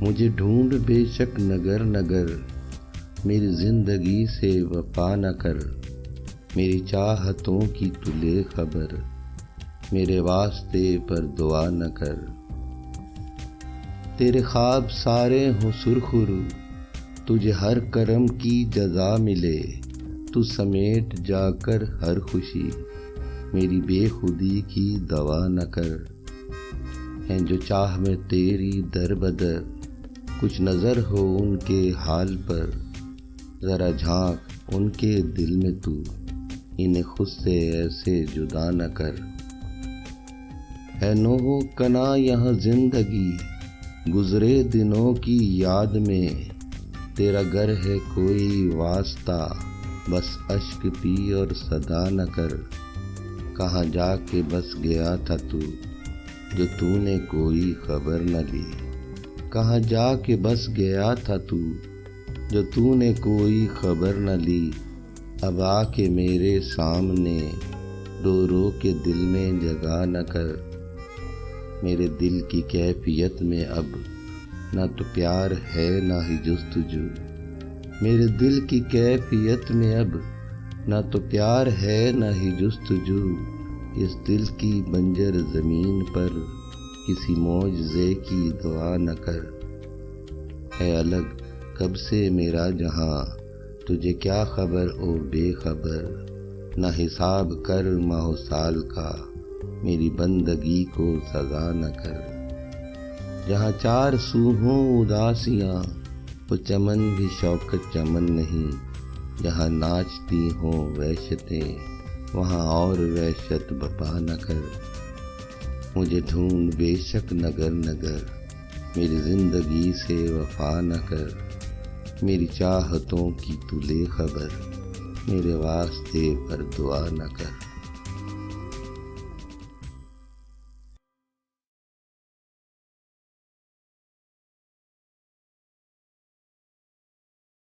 مجھے ڈھونڈ بے شک نگر نگر، میری زندگی سے وفا نہ کر، میری چاہتوں کی تو لے خبر، میرے واسطے پر دعا نہ کر۔ تیرے خواب سارے ہوں سرخرو، تجھے ہر کرم کی جزا ملے، تو سمیٹ جا کر ہر خوشی، میری بے خودی کی دوا نہ کر۔ ہیں جو چاہ میں تیری در بدر، کچھ نظر ہو ان کے حال پر، ذرا جھانک ان کے دل میں تو، انہیں خود سے ایسے جدا نہ کر۔ ہے نوح کنا یہاں زندگی، گزرے دنوں کی یاد میں، تیرا گر ہے کوئی واسطہ، بس اشک پی اور صدا نہ کر۔ کہاں جا کے بس گیا تھا تو، جو تو نے کوئی خبر نہ لی، کہاں جا کے بس گیا تھا تو، جو تو نے کوئی خبر نہ لی۔ اب آ کے میرے سامنے، رو رو کے دل میں جگہ نہ کر۔ میرے دل کی کیفیت میں اب نہ تو پیار ہے نہ ہی جستجو، میرے دل کی کیفیت میں اب نہ تو پیار ہے نہ ہی جستجو۔ اس دل کی بنجر زمین پر کسی معجزے کی دعا نہ کر۔ ہے الگ کب سے میرا جہاں، تجھے کیا خبر او بے خبر، نہ حساب کر ماہ و سال کا، میری بندگی کو سزا نہ کر۔ جہاں چار سو ہوں اداسیاں، وہ چمن بھی شوکت چمن نہیں، جہاں ناچتی ہوں وحشتیں، وہاں اور وحشت بپا نہ کر۔ مجھے ڈھونڈ بے شک نگر نگر، میری زندگی سے وفا نہ کر، میری چاہتوں کی تو لے خبر، میرے واسطے پر دعا نہ کر۔